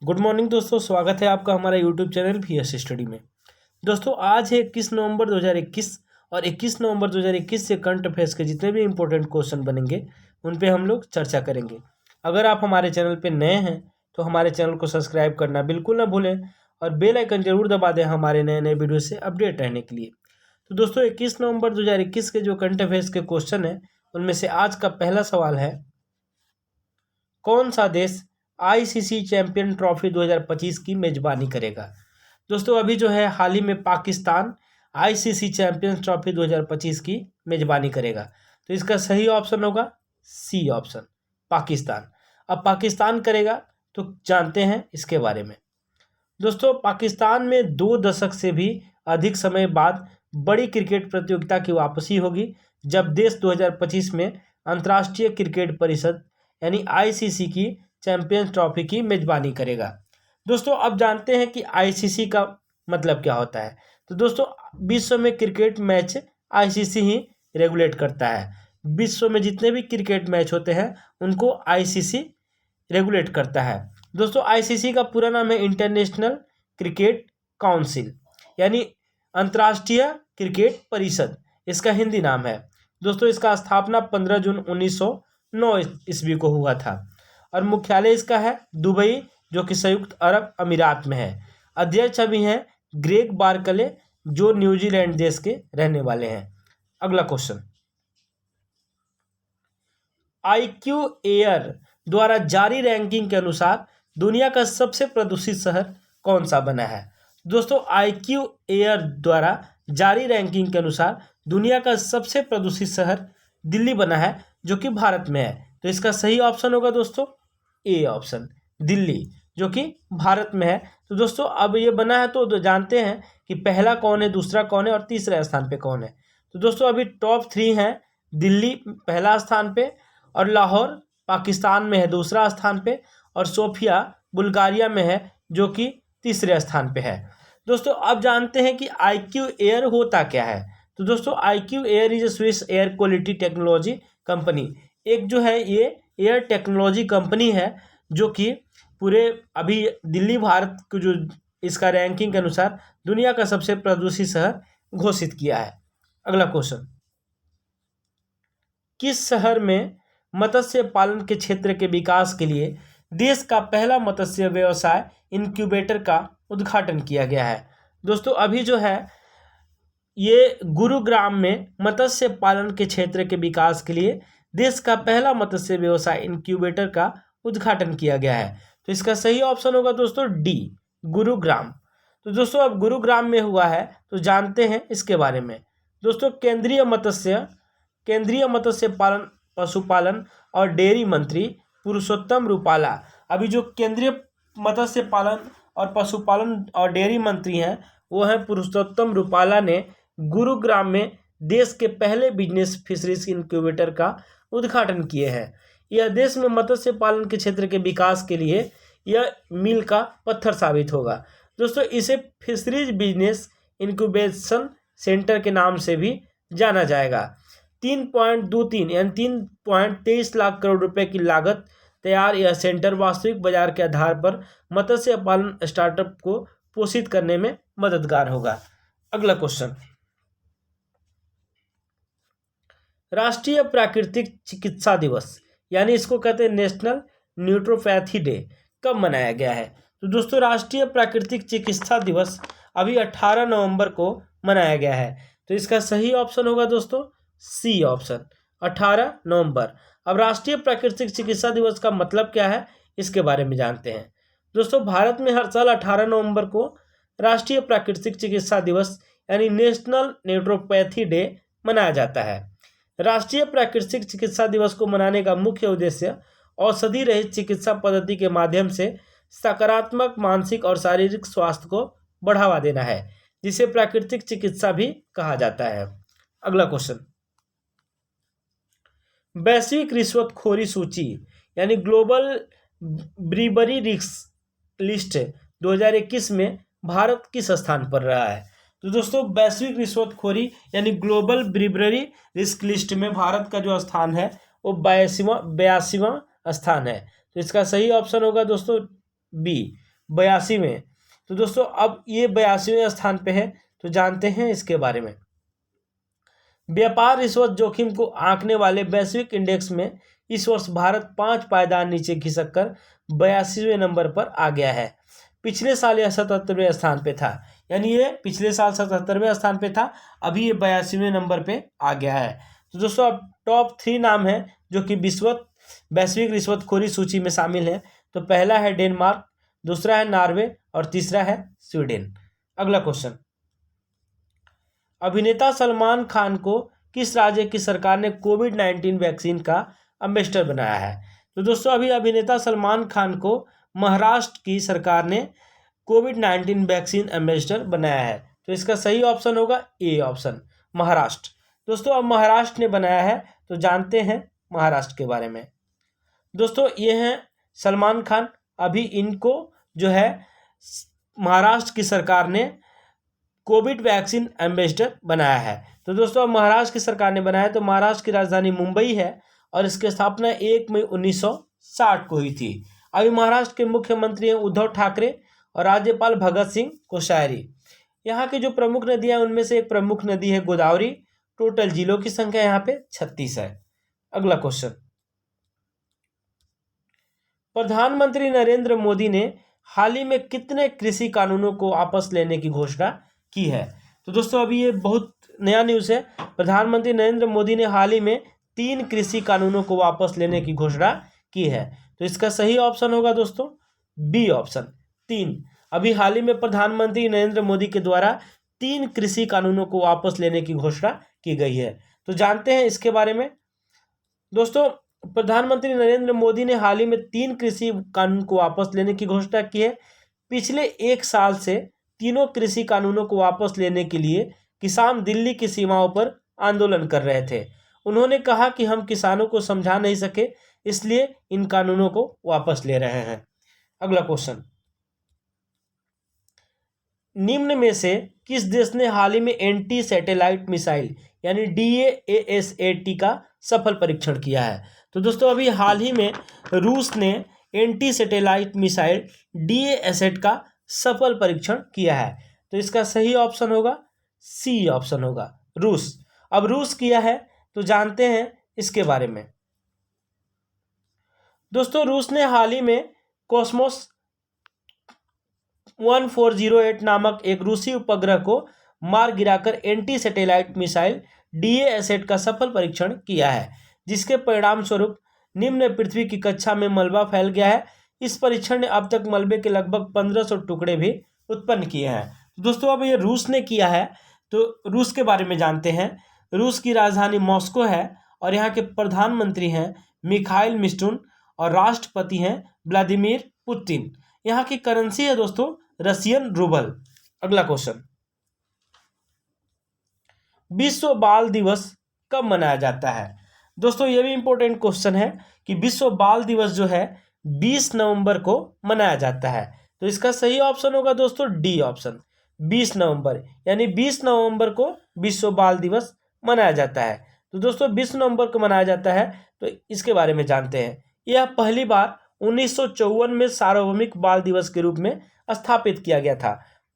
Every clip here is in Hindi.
गुड मॉर्निंग दोस्तों, स्वागत है आपका हमारा यूट्यूब चैनल VS स्टडी में। दोस्तों आज है 21 नवंबर 2021 और 21 नवंबर 2021 से करंट अफेयर्स के जितने भी इंपॉर्टेंट क्वेश्चन बनेंगे उन पे हम लोग चर्चा करेंगे। अगर आप हमारे चैनल पे नए हैं तो हमारे चैनल को सब्सक्राइब करना बिल्कुल ना भूलें और बेल आइकन जरूर दबा दें हमारे नए नए वीडियो से अपडेट रहने के लिए। तो दोस्तों 21 नवंबर 2021 के जो करंट अफेयर्स के क्वेश्चन हैं उनमें से आज का पहला सवाल है, कौन सा देश आईसीसी चैंपियन ट्रॉफी 2025 की मेजबानी करेगा। दोस्तों अभी जो है हाल ही में पाकिस्तान आईसीसी चैंपियंस ट्रॉफी 2025 की मेजबानी करेगा। तो इसका सही ऑप्शन होगा सी ऑप्शन, पाकिस्तान। अब पाकिस्तान करेगा तो जानते हैं इसके बारे में। दोस्तों पाकिस्तान में 2 दशक से भी अधिक समय बाद बड़ी क्रिकेट प्रतियोगिता की वापसी होगी जब देश 2025 में अंतर्राष्ट्रीय क्रिकेट परिषद यानी आईसीसी की चैंपियंस ट्रॉफी की मेजबानी करेगा। दोस्तों अब जानते हैं कि आईसीसी का मतलब क्या होता है। तो दोस्तों विश्व में क्रिकेट मैच आईसीसी ही रेगुलेट करता है। विश्व में जितने भी क्रिकेट मैच होते हैं उनको आईसीसी रेगुलेट करता है। दोस्तों आईसीसी का पूरा नाम है इंटरनेशनल क्रिकेट काउंसिल यानी अंतर्राष्ट्रीय क्रिकेट परिषद, इसका हिंदी नाम है। दोस्तों इसका स्थापना 15 जून 1909 ईस्वी को हुआ था और मुख्यालय इसका है दुबई जो कि संयुक्त अरब अमीरात में है। अध्यक्ष अभी हैं ग्रेग बार्कले जो न्यूजीलैंड देश के रहने वाले हैं। अगला क्वेश्चन, आईक्यू एयर द्वारा जारी रैंकिंग के अनुसार दुनिया का सबसे प्रदूषित शहर कौन सा बना है। दोस्तों आईक्यू एयर द्वारा जारी रैंकिंग के अनुसार दुनिया का सबसे प्रदूषित शहर दिल्ली बना है जो कि भारत में है। तो इसका सही ऑप्शन होगा दोस्तों ए ऑप्शन, दिल्ली जो कि भारत में है। तो दोस्तों अब ये बना है तो जानते हैं कि पहला कौन है, दूसरा कौन है और तीसरे स्थान पे कौन है। तो दोस्तों अभी टॉप 3 हैं, दिल्ली पहला स्थान पे और लाहौर पाकिस्तान में है दूसरा स्थान पे और सोफिया बुल्गारिया में है जो कि तीसरे स्थान पे है। दोस्तों अब जानते हैं कि आईक्यू एयर होता क्या है। तो दोस्तों IQ air is a Swiss air quality technology company. एक जो है ये एयर टेक्नोलॉजी कंपनी है जो कि पूरे अभी दिल्ली भारत को जो इसका रैंकिंग के अनुसार दुनिया का सबसे प्रदूषित शहर घोषित किया है। अगला क्वेश्चन, किस शहर में मत्स्य पालन के क्षेत्र के विकास के लिए देश का पहला मत्स्य व्यवसाय इनक्यूबेटर का उद्घाटन किया गया है। दोस्तों अभी जो है ये गुरुग्राम में मत्स्य पालन के क्षेत्र के विकास के लिए देश का पहला मत्स्य व्यवसाय इनक्यूबेटर का उद्घाटन किया गया है। तो इसका सही ऑप्शन होगा दोस्तों डी, गुरुग्राम। तो दोस्तों अब गुरुग्राम में हुआ है तो जानते हैं इसके बारे में। दोस्तों केंद्रीय मत्स्य पालन पशुपालन और डेयरी मंत्री पुरुषोत्तम रूपाला, अभी जो केंद्रीय मत्स्य पालन और पशुपालन और डेयरी मंत्री हैं वो हैं पुरुषोत्तम रूपाला ने गुरुग्राम में देश के पहले बिजनेस फिशरीज इनक्यूबेटर का उद्घाटन किए हैं। यह देश में मत्स्य पालन के क्षेत्र के विकास के लिए यह मील का पत्थर साबित होगा। दोस्तों इसे फिशरीज बिजनेस इनक्यूबेशन सेंटर के नाम से भी जाना जाएगा। 3.23 यानी 3.23 लाख करोड़ रुपए की लागत तैयार यह सेंटर वास्तविक बाजार के आधार पर मत्स्य पालन स्टार्टअप को पोषित करने में मददगार होगा। अगला क्वेश्चन, राष्ट्रीय प्राकृतिक चिकित्सा दिवस यानी इसको कहते हैं नेशनल न्यूट्रोपैथी डे कब मनाया गया है। तो दोस्तों राष्ट्रीय प्राकृतिक चिकित्सा दिवस अभी 18 नवंबर को मनाया गया है। तो इसका सही ऑप्शन होगा दोस्तों सी ऑप्शन, 18 नवंबर। अब राष्ट्रीय प्राकृतिक चिकित्सा दिवस का मतलब क्या है इसके बारे में जानते हैं। दोस्तों भारत में हर साल 18 नवंबर को राष्ट्रीय प्राकृतिक चिकित्सा दिवस यानी नेशनल न्यूट्रोपैथी डे मनाया जाता है। राष्ट्रीय प्राकृतिक चिकित्सा दिवस को मनाने का मुख्य उद्देश्य औषधि रहित चिकित्सा पद्धति के माध्यम से सकारात्मक मानसिक और शारीरिक स्वास्थ्य को बढ़ावा देना है, जिसे प्राकृतिक चिकित्सा भी कहा जाता है। अगला क्वेश्चन, वैश्विक रिश्वतखोरी सूची यानी ग्लोबल ब्रीबरी रिस्क लिस्ट 2021 में भारत किस स्थान पर रहा है। तो दोस्तों वैश्विक रिश्वतखोरी यानी ग्लोबल ब्रीबरी रिस्क लिस्ट में भारत का जो स्थान है वो 82वां स्थान है। तो इसका सही ऑप्शन होगा दोस्तों बी, 82वें। तो दोस्तों अब ये 82वें स्थान पे है, तो जानते हैं इसके बारे में। व्यापार रिश्वत जोखिम को आंकने वाले वैश्विक इंडेक्स में इस वर्ष भारत 5 पायदान नीचे खिसक कर 82वें नंबर पर आ गया है। पिछले साल यह 77वें स्थान पे था, यानी ये पिछले साल 77वें स्थान पे था, अभी ये 82वें नंबर पे आ गया है। तो दोस्तों अब टॉप 3 नाम है जो कि वैश्विक रिश्वतखोरी सूची में शामिल है। तो पहला है डेनमार्क, दूसरा है नॉर्वे और तीसरा है स्वीडन। अगला क्वेश्चन, अभिनेता सलमान खान को किस राज्य की सरकार ने कोविड-19 वैक्सीन का एम्बेसडर बनाया है? तो दोस्तों अभी अभिनेता सलमान खान को महाराष्ट्र की सरकार ने कोविड-19 वैक्सीन एम्बेसडर बनाया है। तो इसका सही ऑप्शन होगा ए ऑप्शन, महाराष्ट्र। दोस्तों अब महाराष्ट्र ने बनाया है, तो जानते हैं महाराष्ट्र के बारे में। दोस्तों ये हैं सलमान खान, अभी इनको जो है महाराष्ट्र की सरकार ने कोविड वैक्सीन एम्बेसडर बनाया है। तो दोस्तों अब महाराष्ट्र की सरकार ने बनाया है, तो महाराष्ट्र की राजधानी मुंबई है और इसकी स्थापना 1 मई 1960 को हुई थी। अभी महाराष्ट्र के मुख्यमंत्री हैं उद्धव ठाकरे और राज्यपाल भगत सिंह कोश्यारी। यहाँ की जो प्रमुख नदियां हैं उनमें से एक प्रमुख नदी है गोदावरी। टोटल जिलों की संख्या यहाँ पे 36 है। अगला क्वेश्चन, प्रधानमंत्री नरेंद्र मोदी ने हाल ही में कितने कृषि कानूनों को वापस लेने की घोषणा की है? तो दोस्तों अभी ये बहुत नया न्यूज़ है। प्रधानमंत्री नरेंद्र मोदी ने हाल ही में 3 कृषि कानूनों को वापस लेने की घोषणा की है। तो इसका सही ऑप्शन होगा दोस्तों बी ऑप्शन, 3। अभी हाल ही में प्रधानमंत्री नरेंद्र मोदी के द्वारा 3 कृषि कानूनों को वापस लेने की घोषणा की गई है। तो जानते हैं इसके बारे में। दोस्तों प्रधानमंत्री नरेंद्र मोदी ने हाल ही में 3 कृषि कानून को वापस लेने की घोषणा की है। पिछले 1 साल से तीनों कृषि कानूनों को वापस लेने के लिए किसान दिल्ली की सीमाओं पर आंदोलन कर रहे थे। उन्होंने कहा कि हम किसानों को समझा नहीं सके, इसलिए इन कानूनों को वापस ले रहे हैं। अगला क्वेश्चन, निम्न में से किस देश ने हाल ही में एंटी सैटेलाइट मिसाइल यानी DASAT का सफल परीक्षण किया है? तो दोस्तों अभी हाल ही में रूस ने एंटी सैटेलाइट मिसाइल DASAT का सफल परीक्षण किया है। तो इसका सही ऑप्शन होगा सी ऑप्शन होगा, रूस। अब रूस किया है, तो जानते हैं इसके बारे में। दोस्तों रूस ने हाल ही में कॉस्मोस 1408 नामक एक रूसी उपग्रह को मार गिराकर एंटी सैटेलाइट मिसाइल DASAT का सफल परीक्षण किया है, जिसके परिणाम स्वरूप निम्न पृथ्वी की कक्षा में मलबा फैल गया है। इस परीक्षण ने अब तक मलबे के लगभग 1500 टुकड़े भी उत्पन्न किए हैं। दोस्तों अब ये रूस ने किया है, तो रूस के बारे में जानते हैं। रूस की राजधानी मॉस्को है और यहाँ के प्रधानमंत्री हैं मिखाइल मिशुस्तिन और राष्ट्रपति हैं व्लादिमीर पुतिन। यहाँ की करेंसी है दोस्तों रशियन रूबल। अगला क्वेश्चन, विश्व बाल दिवस कब मनाया जाता है? दोस्तों ये भी इंपॉर्टेंट क्वेश्चन है कि विश्व बाल दिवस जो है 20 नवंबर को मनाया जाता है। तो इसका सही ऑप्शन होगा दोस्तों डी ऑप्शन, 20 नवंबर, यानी 20 नवंबर को विश्व बाल दिवस मनाया जाता है। तो दोस्तों 20 नवंबर को मनाया जाता है, तो इसके बारे में जानते हैं। यह पहली बार 1954 में सार्वभौमिक बाल दिवस के रूप में स्थापित किया गया था,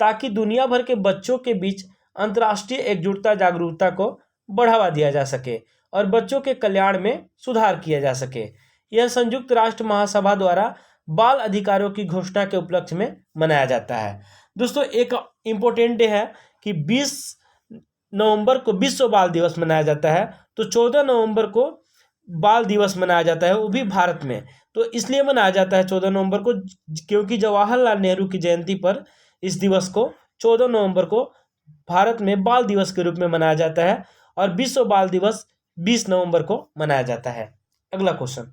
ताकि दुनिया भर के बच्चों के बीच अंतर्राष्ट्रीय एकजुटता जागरूकता को बढ़ावा दिया जा सके और बच्चों के कल्याण में सुधार किया जा सके। यह संयुक्त राष्ट्र महासभा द्वारा बाल अधिकारों की घोषणा के उपलक्ष्य में मनाया जाता है। दोस्तों एक इम्पोर्टेंट डे है कि 20 नवंबर को विश्व बाल दिवस मनाया जाता है, तो 14 नवंबर को बाल दिवस मनाया जाता है, वो भी भारत में। तो इसलिए मनाया जाता है 14 नवंबर को, क्योंकि जवाहरलाल नेहरू की जयंती पर इस दिवस को 14 नवंबर को भारत में बाल दिवस के रूप में मनाया जाता है और विश्व बाल दिवस 20 नवंबर को मनाया जाता है। अगला क्वेश्चन,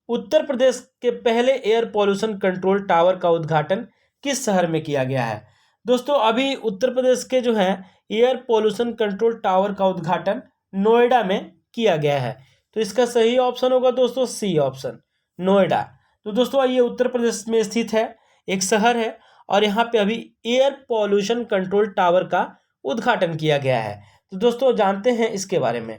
उत्तर प्रदेश के पहले एयर पॉल्यूशन कंट्रोल टावर का उद्घाटन किस शहर में किया गया है? दोस्तों अभी उत्तर प्रदेश के जो है एयर पॉल्यूशन कंट्रोल टावर का उद्घाटन नोएडा में किया गया है। तो इसका सही ऑप्शन होगा दोस्तों सी ऑप्शन, नोएडा। तो दोस्तों ये उत्तर प्रदेश में स्थित है, एक शहर है और यहाँ पे अभी एयर पॉल्यूशन कंट्रोल टावर का उद्घाटन किया गया है। तो दोस्तों जानते हैं इसके बारे में।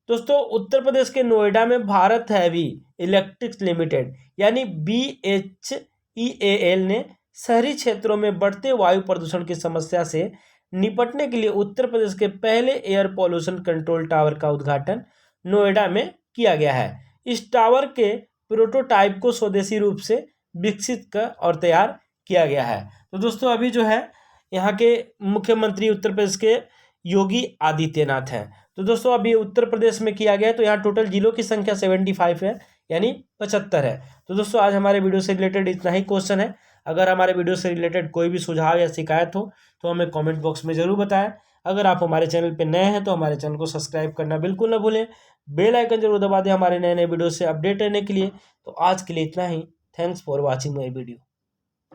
दोस्तों उत्तर प्रदेश के नोएडा में भारत हैवी इलेक्ट्रिक्स लिमिटेड यानी BHEAL ने शहरी क्षेत्रों में बढ़ते वायु प्रदूषण की समस्या से निपटने के लिए उत्तर प्रदेश के पहले एयर पॉल्यूशन कंट्रोल टावर का उद्घाटन नोएडा में किया गया है। इस टावर के प्रोटोटाइप को स्वदेशी रूप से विकसित कर और तैयार किया गया है। तो दोस्तों अभी जो है यहाँ के मुख्यमंत्री उत्तर प्रदेश के योगी आदित्यनाथ हैं। तो दोस्तों अभी उत्तर प्रदेश में किया गया है। तो यहाँ टोटल जिलों की संख्या 75 है यानी 75 है। तो दोस्तों आज हमारे वीडियो से रिलेटेड इतना ही क्वेश्चन है। अगर हमारे वीडियो से रिलेटेड कोई भी सुझाव या शिकायत हो तो हमें कमेंट बॉक्स में ज़रूर बताएं। अगर आप हमारे चैनल पर नए हैं तो हमारे चैनल को सब्सक्राइब करना बिल्कुल ना भूलें। बेल आइकन जरूर दबा दें हमारे नए नए वीडियो से अपडेट रहने के लिए। तो आज के लिए इतना ही। Thanks for watching my video.